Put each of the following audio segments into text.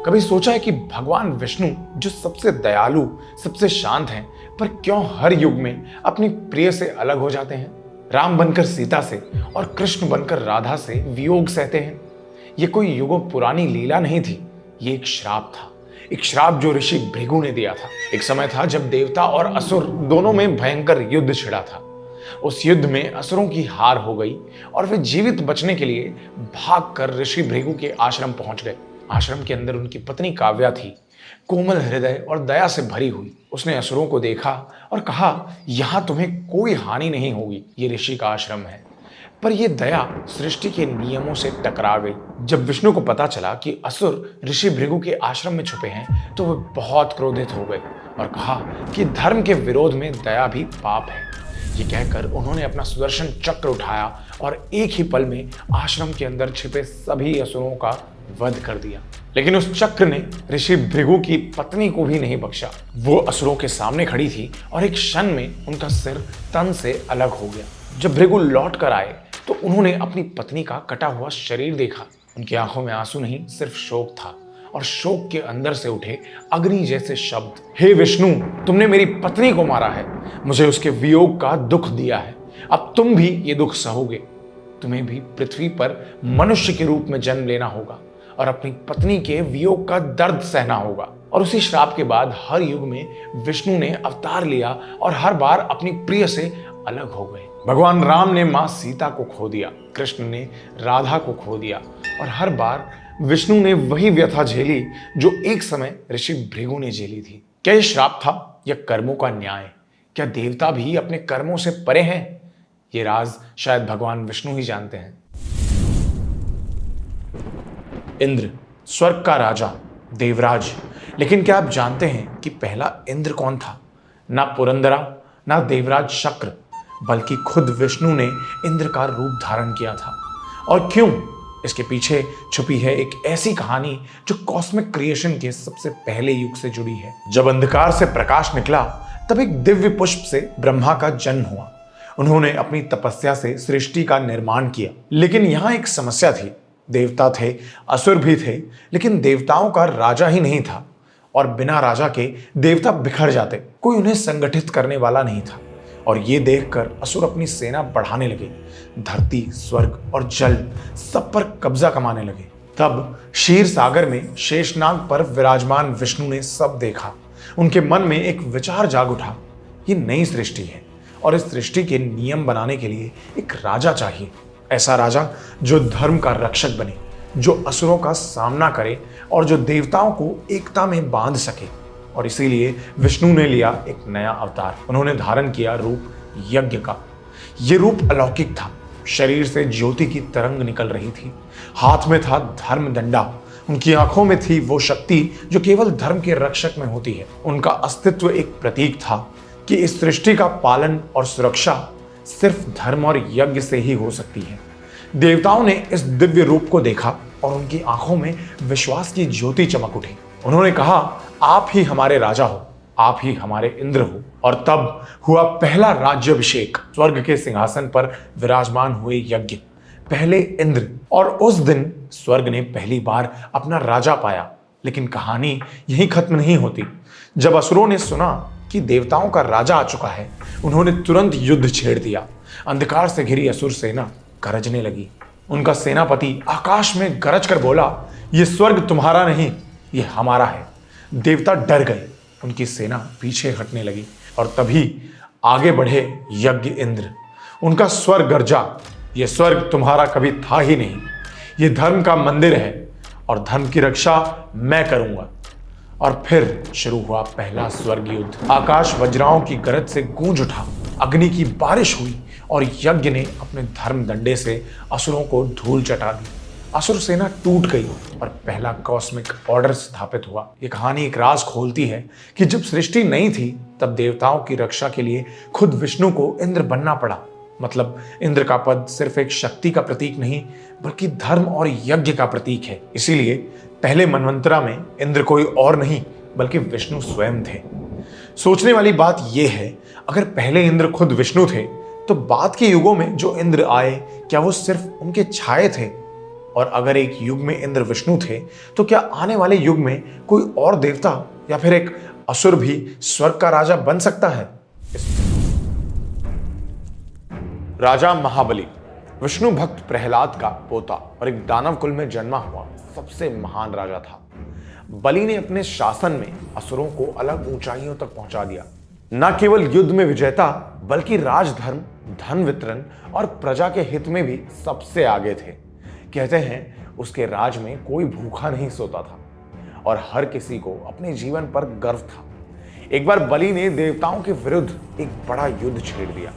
कभी सोचा है कि भगवान विष्णु जो सबसे दयालु, सबसे शांत हैं, पर क्यों हर युग में अपनी प्रिय से अलग हो जाते हैं? राम बनकर सीता से और कृष्ण बनकर राधा से वियोग सहते हैं। ये कोई युगों पुरानी लीला नहीं थी, ये एक श्राप था। एक श्राप जो ऋषि भृगु ने दिया था। एक समय था जब देवता और असुर दोनों में भयंकर युद्ध छिड़ा था। उस युद्ध में असुरों की हार हो गई और वे जीवित बचने के लिए भागकर ऋषि भृगु के आश्रम पहुंच गए। आश्रम के अंदर उनकी पत्नी काव्या थी, कोमल हृदय और दया से भरी हुई। उसने असुरों को देखा और कहा, यहां तुम्हें कोई हानि नहीं होगी, ये ऋषि का आश्रम है। पर यह दया सृष्टि के नियमों से टकरा गई। जब विष्णु को पता चला कि असुर ऋषि भृगु के आश्रम में छुपे हैं, तो वे बहुत क्रोधित हो गए और कहा कि धर्म के विरोध में दया भी पाप है। ये कहकर उन्होंने अपना सुदर्शन चक्र उठाया और एक ही पल में आश्रम के अंदर छिपे सभी असुरों का वध कर दिया। लेकिन उस चक्र ने ऋषि भृगु की पत्नी को भी नहीं बख्शा। वो असुरों के सामने खड़ी थी और एक क्षण में उनका सिर तन से अलग हो गया। जब भृगु लौट कर आए तो उन्होंने अपनी पत्नी का कटा हुआ शरीर देखा। उनकी आंखों में आंसू नहीं, सिर्फ शोक था, और शोक के अंदर से उठे अग्नि जैसे शब्द, हे विष्णु, तुमने मेरी पत्नी को मारा है, मुझे उसके वियोग का दुख दिया है। अब तुम भी ये दुख सहोगे। तुम्हें भी पृथ्वी पर मनुष्य के रूप में जन्म लेना होगा और अपनी पत्नी के वियोग का दर्द सहना होगा। और उसी श्राप के बाद हर युग में विष्णु ने अवतार लिया और हर बार अपनी प्रिय से अलग हो गए। भगवान राम ने मां सीता को खो दिया, कृष्ण ने राधा को खो दिया, और हर बार विष्णु ने वही व्यथा झेली जो एक समय ऋषि भृगु ने झेली थी। क्या यह श्राप था या कर्मों का न्याय? क्या देवता भी अपने कर्मों से परे हैं? ये राज शायद भगवान विष्णु ही जानते हैं। इंद्र, स्वर्ग का राजा, देवराज। लेकिन क्या आप जानते हैं कि पहला इंद्र कौन था? ना पुरंदरा, ना देवराज शक्र, बल्कि खुद विष्णु ने इंद्र का रूप धारण किया था। और क्यों? इसके पीछे छुपी है एक ऐसी कहानी जो कॉस्मिक क्रिएशन के सबसे पहले युग से जुड़ी है। जब अंधकार से प्रकाश निकला, तब एक दिव्य पुष्प से ब्रह्मा का जन्म हुआ। उन्होंने अपनी तपस्या से सृष्टि का निर्माण किया। लेकिन यहां एक समस्या थी। देवता थे, असुर भी थे, लेकिन देवताओं का राजा ही नहीं था, और बिना राजा के देवता बिखर जाते। कोई उन्हें संगठित करने वाला नहीं था। और ये देखकर असुर अपनी सेना बढ़ाने लगे। धरती, स्वर्ग और जल सब पर कब्जा कमाने लगे। तब क्षीर सागर में शेषनाग पर विराजमान विष्णु ने सब देखा। उनके मन में एक विचार जाग उठा, ये नई सृष्टि है और इस सृष्टि के नियम बनाने के लिए एक राजा चाहिए। ऐसा राजा जो धर्म का रक्षक बने, जो असुरों का सामना करे और जो देवताओं को एकता में बांध सके। और इसीलिए विष्णु ने लिया एक नया अवतार। उन्होंने धारण किया रूप यज्ञ का। यह रूप अलौकिक था। शरीर से ज्योति की तरंग निकल रही थी। हाथ में था धर्म दंडा। उनकी आंखों में थी वो शक्ति जो केवल धर्म के रक्षक में होती है। उनका अस्तित्व एक प्रतीक था कि इस सृष्टि का पालन और सुरक्षा सिर्फ धर्म और यज्ञ से ही हो सकती है। देवताओं ने इस दिव्य रूप को देखा और उनकी आंखों में विश्वास की ज्योति चमक उठी। उन्होंने कहा, आप ही हमारे राजा हो, आप ही हमारे इंद्र हो। और तब हुआ पहला राज्याभिषेक। स्वर्ग के सिंहासन पर विराजमान हुए यज्ञ, पहले इंद्र। और उस दिन स्वर्ग ने पहली बार अपना राजा पाया। लेकिन कहानी यहीं खत्म नहीं होती। जब असुरों ने सुना कि देवताओं का राजा आ चुका है, उन्होंने तुरंत युद्ध छेड़ दिया। अंधकार से घिरी असुर सेना गरजने लगी। उनका सेनापति आकाश में गरज कर बोला, ये स्वर्ग तुम्हारा नहीं, ये हमारा है। देवता डर गए, उनकी सेना पीछे हटने लगी। और तभी आगे बढ़े यज्ञ इंद्र। उनका स्वर गरजा, ये स्वर्ग तुम्हारा कभी था ही नहीं, ये धर्म का मंदिर है और धर्म की रक्षा मैं करूंगा। और फिर शुरू हुआ पहला स्वर्ग युद्ध। आकाश वज्राओं की गरज से गूंज उठा, अग्नि की बारिश हुई और यज्ञ ने अपने धर्म दंडे से असुरों को धूल चटा दी। असुर सेना टूट गई और पहला कॉस्मिक ऑर्डर स्थापित हुआ। ये कहानी एक राज खोलती है कि जब सृष्टि नई थी, तब देवताओं की रक्षा के लिए खुद विष्णु को इंद्र बनना पड़ा। मतलब इंद्र का पद सिर्फ एक शक्ति का प्रतीक नहीं, बल्कि धर्म और यज्ञ का प्रतीक है। इसीलिए पहले मनवंतरा में इंद्र कोई और नहीं, बल्कि विष्णु स्वयं थे। सोचने वाली बात यह है, अगर पहले इंद्र खुद विष्णु थे, तो बाद के युगों में जो इंद्र आए, क्या वो सिर्फ उनके छाये थे? और अगर एक युग में इंद्र विष्णु थे तो क्या आने वाले युग में कोई और देवता या फिर एक असुर भी स्वर्ग का राजा बन सकता है? राजा महाबली विष्णु भक्त प्रहलाद का पोता और एक दानव कुल में जन्मा हुआ सबसे महान राजा था। बलि ने अपने शासन में असुरों को अलग ऊंचाइयों तक पहुंचा दिया। न केवल युद्ध में विजेता बल्कि राजधर्म, धन वितरण और प्रजा के हित में भी सबसे आगे थे। कहते हैं उसके राज में कोई भूखा नहीं सोता था और हर किसी को अपने जीवन पर गर्व था। एक बार बलि ने देवताओं के विरुद्ध एक बड़ा युद्ध छेड़ दिया।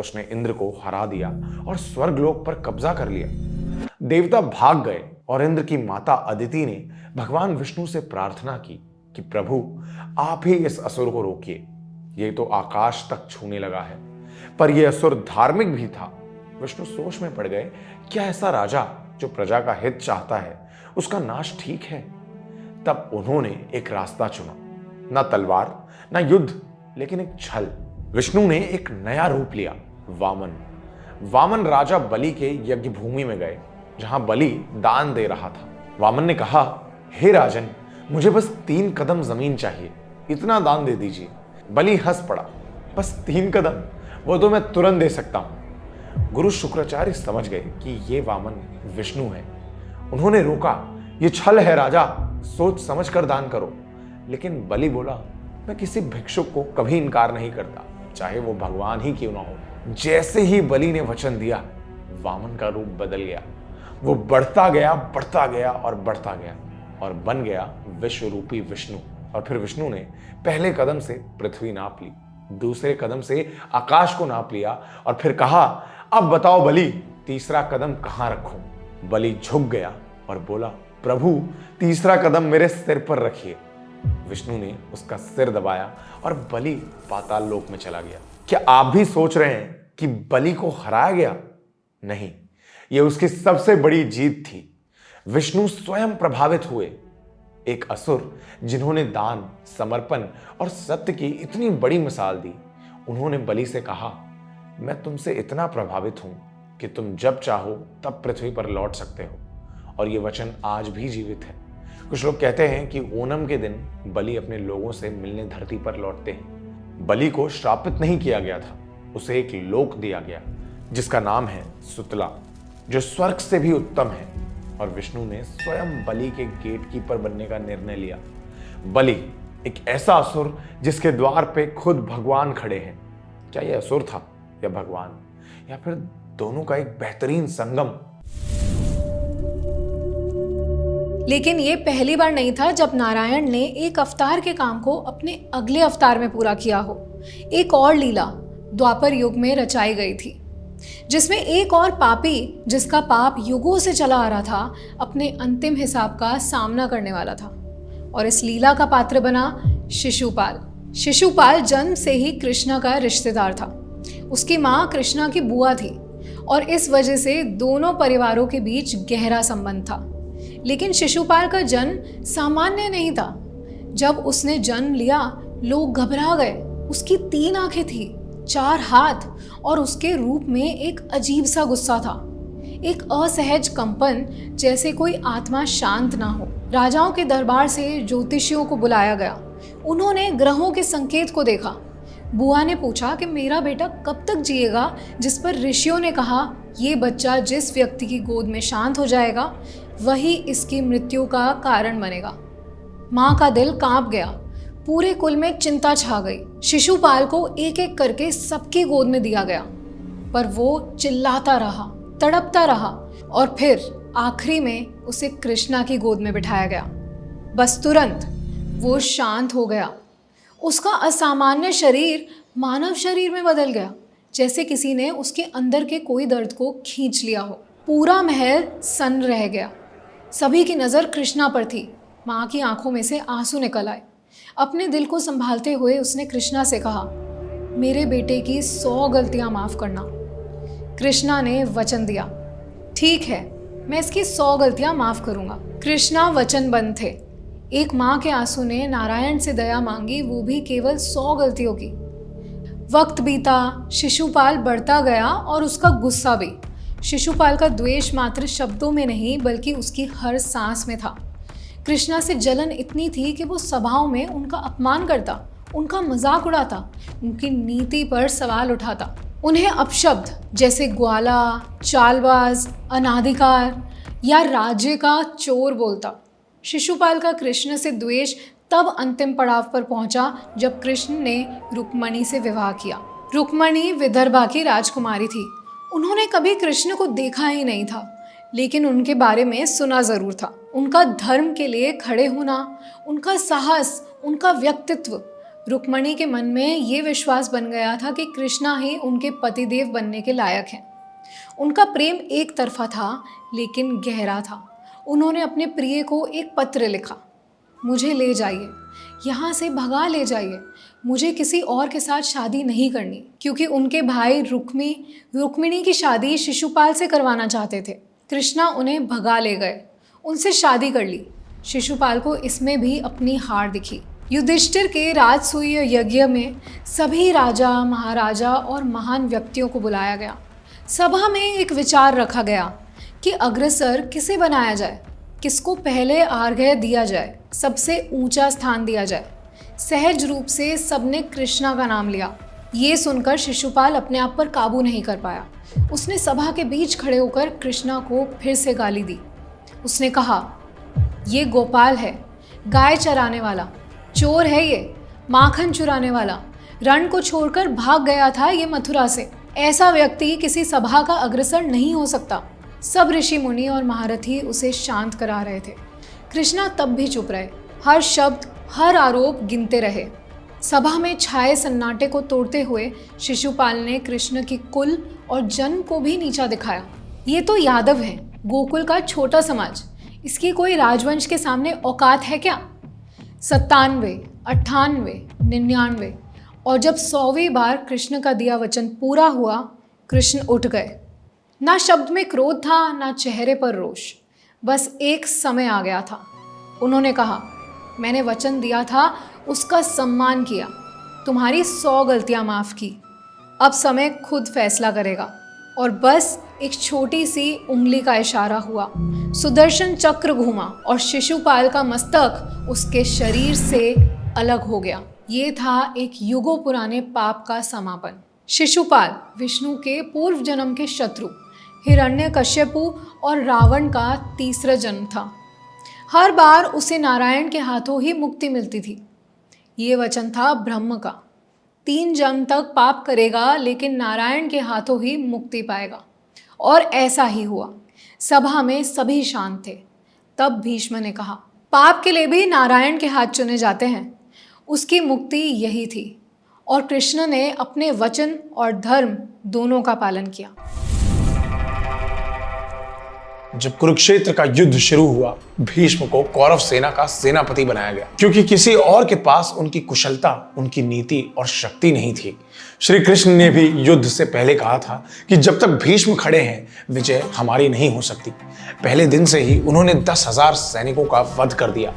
उसने इंद्र को हरा दिया और स्वर्गलोक पर कब्जा कर लिया। देवता भाग गए और इंद्र की माता अदिति ने भगवान विष्णु से प्रार्थना की कि प्रभु आप ही इस असुर को रोकिए, ये तो आकाश तक छूने लगा है। पर यह असुर धार्मिक भी था। विष्णु सोच में पड़ गए, क्या ऐसा राजा जो प्रजा का हित चाहता है उसका नाश ठीक है? तब उन्होंने एक रास्ता चुना, ना तलवार ना युद्ध, लेकिन एक छल। विष्णु ने एक नया रूप लिया, वामन। वामन राजा बलि के यज्ञ भूमि में गए जहां बलि दान दे रहा था। वामन ने कहा, हे राजन, मुझे बस 3 कदम जमीन चाहिए, इतना दान दे दीजिए। बलि हंस पड़ा, बस 3 कदम, वो तो मैं तुरंत दे सकता हूं। गुरु शुक्राचार्य समझ गए कि ये वामन विष्णु है। उन्होंने रोका, ये छल है राजा, सोच समझ कर दान करो। लेकिन बलि बोला, मैं किसी भिक्षुक को कभी इनकार नहीं करता, चाहे वो भगवान ही क्यों ना हो। जैसे ही बलि ने वचन दिया, वामन का रूप बदल गया। वो बढ़ता गया और बढ़ता गया और बन गया विश्व रूपी विष्णु। और फिर विष्णु ने पहले कदम से पृथ्वी नाप ली, दूसरे कदम से आकाश को नाप लिया और फिर कहा, अब बताओ बलि, तीसरा कदम कहां रखूं? बलि झुक गया और बोला, प्रभु तीसरा कदम मेरे सिर पर रखिए। विष्णु ने उसका सिर दबाया और बलि पाताल लोक में चला गया। क्या आप भी सोच रहे हैं कि बलि को हराया गया? नहीं, यह उसकी सबसे बड़ी जीत थी। विष्णु स्वयं प्रभावित हुए। एक असुर जिन्होंने दान, समर्पण और सत्य की इतनी बड़ी मिसाल दी, उन्होंने बलि से कहा, मैं तुमसे इतना प्रभावित हूं कि तुम जब चाहो तब पृथ्वी पर लौट सकते हो। और यह वचन आज भी जीवित है। कुछ लोग कहते हैं कि ओणम के दिन बलि अपने लोगों से मिलने धरती पर लौटते हैं। बलि को श्रापित नहीं किया गया था, उसे एक लोक दिया गया जिसका नाम है सुतला, जो स्वर्ग से भी उत्तम है। और विष्णु ने स्वयं बलि के गेट कीपर बनने का निर्णय लिया। बलि एक ऐसा असुर जिसके द्वार पे खुद भगवान खड़े हैं। क्या यह असुर था या भगवान, या फिर दोनों का एक बेहतरीन संगम? लेकिन ये पहली बार नहीं था जब नारायण ने एक अवतार के काम को अपने अगले अवतार में पूरा किया हो। एक और लीला द्वापर युग में रचाई गई थी, जिसमें एक और पापी, जिसका पाप युगों से चला आ रहा था, अपने अंतिम हिसाब का सामना करने वाला था। और इस लीला का पात्र बना शिशुपाल। शिशुपाल जन्म से ही कृष्णा का रिश्तेदार था। उसकी माँ कृष्णा की बुआ थी और इस वजह से दोनों परिवारों के बीच गहरा संबंध था। लेकिन शिशुपाल का जन्म सामान्य नहीं था। जब उसने जन्म लिया, लोग घबरा गए। उसकी 3 आंखें थी, 4 हाथ और उसके रूप में एक अजीब सा गुस्सा था, एक असहज कंपन, जैसे कोई आत्मा शांत ना हो। राजाओं के दरबार से ज्योतिषियों को बुलाया गया। उन्होंने ग्रहों के संकेत को देखा। बुआ ने पूछा कि मेरा बेटा कब तक जिएगा, जिस पर ऋषियों ने कहा, ये बच्चा जिस व्यक्ति की गोद में शांत हो जाएगा वही इसकी मृत्यु का कारण बनेगा। माँ का दिल कांप गया। पूरे कुल में चिंता छा गई। शिशुपाल को एक एक करके सबकी गोद में दिया गया, पर वो चिल्लाता रहा, तड़पता रहा और फिर आखिरी में उसे कृष्णा की गोद में बिठाया गया। बस तुरंत वो शांत हो गया। उसका असामान्य शरीर मानव शरीर में बदल गया, जैसे किसी ने उसके अंदर के कोई दर्द को खींच लिया हो। पूरा महल सन्न रह गया। सभी की नज़र कृष्णा पर थी। माँ की आंखों में से आंसू निकल आए। अपने दिल को संभालते हुए उसने कृष्णा से कहा, मेरे बेटे की 100 गलतियाँ माफ़ करना। कृष्णा ने वचन दिया, ठीक है, मैं इसकी 100 गलतियाँ माफ़ करूँगा। कृष्णा वचनबद्ध थे। एक माँ के आंसू ने नारायण से दया मांगी, वो भी केवल 100 गलतियों की। वक्त बीता, शिशुपाल बढ़ता गया और उसका गुस्सा भी। शिशुपाल का द्वेष मात्र शब्दों में नहीं बल्कि उसकी हर सांस में था। कृष्णा से जलन इतनी थी कि वो सभाओं में उनका अपमान करता, उनका मजाक उड़ाता, उनकी नीति पर सवाल उठाता। उन्हें अपशब्द जैसे ग्वाला, चालबाज, अनाधिकार या राज्य का चोर बोलता। शिशुपाल का कृष्ण से द्वेष तब अंतिम पड़ाव पर पहुंचा जब कृष्ण ने रुक्मणी से विवाह किया। रुक्मणी विदर्भा की राजकुमारी थी। उन्होंने कभी कृष्ण को देखा ही नहीं था, लेकिन उनके बारे में सुना जरूर था। उनका धर्म के लिए खड़े होना, उनका साहस, उनका व्यक्तित्व। रुक्मणी के मन में ये विश्वास बन गया था कि कृष्णा ही उनके पतिदेव बनने के लायक हैं। उनका प्रेम एक तरफा था लेकिन गहरा था। उन्होंने अपने प्रिय को एक पत्र लिखा, मुझे ले जाइए, यहाँ से भगा ले जाइए, मुझे किसी और के साथ शादी नहीं करनी, क्योंकि उनके भाई रुक्मिणी की शादी शिशुपाल से करवाना चाहते थे। कृष्णा उन्हें भगा ले गए, उनसे शादी कर ली। शिशुपाल को इसमें भी अपनी हार दिखी। युधिष्ठिर के राजसूय यज्ञ में सभी राजा, महाराजा और महान व्यक्तियों को बुलाया गया। सभा में एक विचार रखा गया कि अग्रसर किसे बनाया जाए, किसको पहले आर्घ्य दिया जाए, सबसे ऊंचा स्थान दिया जाए। सहज रूप से सबने कृष्णा का नाम लिया। ये सुनकर शिशुपाल अपने आप पर काबू नहीं कर पाया। उसने सभा के बीच खड़े होकर कृष्णा को फिर से गाली दी। उसने कहा, ये गोपाल है, गाय चराने वाला, चोर है ये, माखन चुराने वाला, रण को छोड़कर भाग गया था ये मथुरा से। ऐसा व्यक्ति किसी सभा का अग्रसर नहीं हो सकता। सब ऋषि मुनि और महारथी उसे शांत करा रहे थे। कृष्णा तब भी चुप रहे, हर शब्द, हर आरोप गिनते रहे। सभा में छाए सन्नाटे को तोड़ते हुए शिशुपाल ने कृष्ण की कुल और जन्म को भी नीचा दिखाया। ये तो यादव हैं, गोकुल का छोटा समाज, इसकी कोई राजवंश के सामने औकात है क्या? 97, 98, 99 और जब 100वीं बार कृष्ण का दिया वचन पूरा हुआ, कृष्ण उठ गए। ना शब्द में क्रोध था, ना चेहरे पर रोष, बस एक समय आ गया था। उन्होंने कहा, मैंने वचन दिया था, उसका सम्मान किया, तुम्हारी 100 गलतियां माफ़ की, अब समय खुद फैसला करेगा। और बस एक छोटी सी उंगली का इशारा हुआ, सुदर्शन चक्र घूमा और शिशुपाल का मस्तक उसके शरीर से अलग हो गया। ये था एक युगों पुराने पाप का समापन। शिशुपाल विष्णु के पूर्व जन्म के शत्रु हिरण्यकश्यपु और रावण का तीसरा जन्म था। हर बार उसे नारायण के हाथों ही मुक्ति मिलती थी। ये वचन था ब्रह्म का, 3 जन्म तक पाप करेगा लेकिन नारायण के हाथों ही मुक्ति पाएगा। और ऐसा ही हुआ। सभा में सभी शांत थे। तब भीष्म ने कहा, पाप के लिए भी नारायण के हाथ चुने जाते हैं। उसकी मुक्ति यही थी। और कृष्ण ने अपने वचन और धर्म दोनों का पालन किया। जब कुरुक्षेत्र का युद्ध शुरू हुआ, भीष्म को कौरव सेना का सेनापति बनाया गया, क्योंकि किसी और के पास उनकी कुशलता, उनकी नीति और शक्ति नहीं थी। श्री कृष्ण ने भी युद्ध से पहले कहा था कि जब तक भीष्म खड़े हैं, विजय हमारी नहीं हो सकती। पहले दिन से ही उन्होंने 10,000 सैनिकों का वध कर दिया।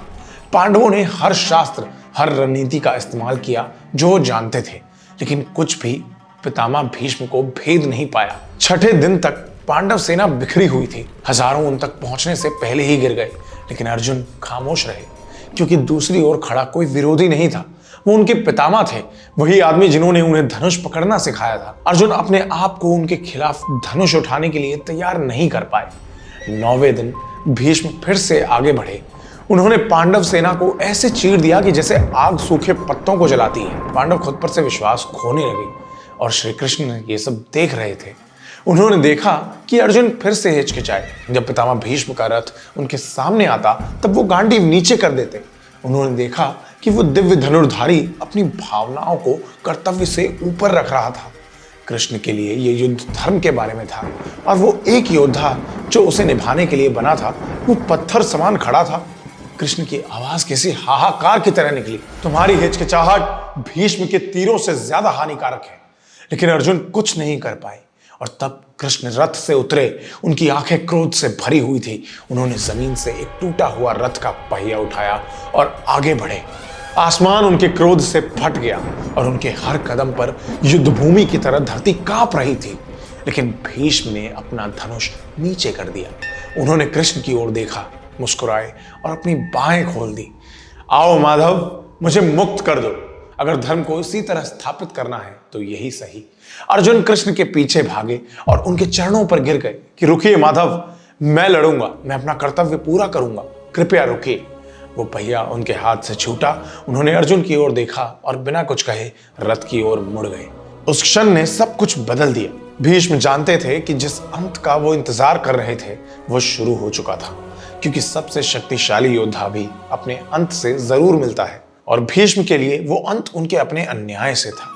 पांडवों ने हर शास्त्र, हर रणनीति का इस्तेमाल किया जो वो जानते थे, लेकिन कुछ भी पितामह भीष्म को भेद नहीं पाया। छठे दिन तक पांडव सेना बिखरी हुई थी। हजारों उन तक पहुंचने से पहले ही गिर गए, लेकिन अर्जुन खामोश रहे, क्योंकि दूसरी ओर खड़ा कोई विरोधी नहीं था। वो उनके पितामह थे, वही आदमी जिन्होंने उन्हें धनुष पकड़ना सिखाया था। अर्जुन अपने आप को उनके खिलाफ धनुष उठाने के लिए तैयार नहीं कर पाए। 9वें दिन भीष्म फिर से आगे बढ़े। उन्होंने पांडव सेना को ऐसे चीर दिया कि जैसे आग सूखे पत्तों को जलाती है। पांडव खुद पर से विश्वास खोने लगे और श्री कृष्ण ये सब देख रहे थे। उन्होंने देखा कि अर्जुन फिर से हिचकिचाए। जब पितामह भीष्म का रथ उनके सामने आता, तब वो गांडीव नीचे कर देते। उन्होंने देखा कि वो दिव्य धनुर्धारी अपनी भावनाओं को कर्तव्य से ऊपर रख रहा था। कृष्ण के लिए ये युद्ध धर्म के बारे में था, और वो एक योद्धा जो उसे निभाने के लिए बना था, वो पत्थर समान खड़ा था। कृष्ण की आवाज किसी हाहाकार की तरह निकली, तुम्हारी हिचकिचाहट भीष्म के तीरों से ज्यादा हानिकारक है। लेकिन अर्जुन कुछ नहीं कर पाए। और तब कृष्ण रथ से उतरे। उनकी आंखें क्रोध से भरी हुई थी। उन्होंने जमीन से एक टूटा हुआ रथ का पहिया उठाया और आगे बढ़े। आसमान उनके क्रोध से फट गया और उनके हर कदम पर युद्ध भूमि की तरह धरती कांप रही थी। लेकिन भीष्म ने अपना धनुष नीचे कर दिया। उन्होंने कृष्ण की ओर देखा, मुस्कुराए और अपनी बाहें खोल दी। आओ माधव, मुझे मुक्त कर दो। अगर धर्म को इसी तरह स्थापित करना है तो यही सही। अर्जुन कृष्ण के पीछे भागे और उनके चरणों पर गिर गए कि रुकिए माधव, मैं लड़ूंगा, मैं अपना कर्तव्य पूरा करूंगा, कृपया रुकिए। वो पहिया उनके हाथ से छूटा। उन्होंने अर्जुन की ओर देखा और बिना कुछ कहे रथ की ओर मुड़ गए। उस क्षण ने सब कुछ बदल दिया। भीष्म जानते थे कि जिस अंत का वो इंतजार कर रहे थे वो शुरू हो चुका था, क्योंकि सबसे शक्तिशाली योद्धा भी अपने अंत से जरूर मिलता है, और भीष्म के लिए वो अंत उनके अपने अन्याय से था।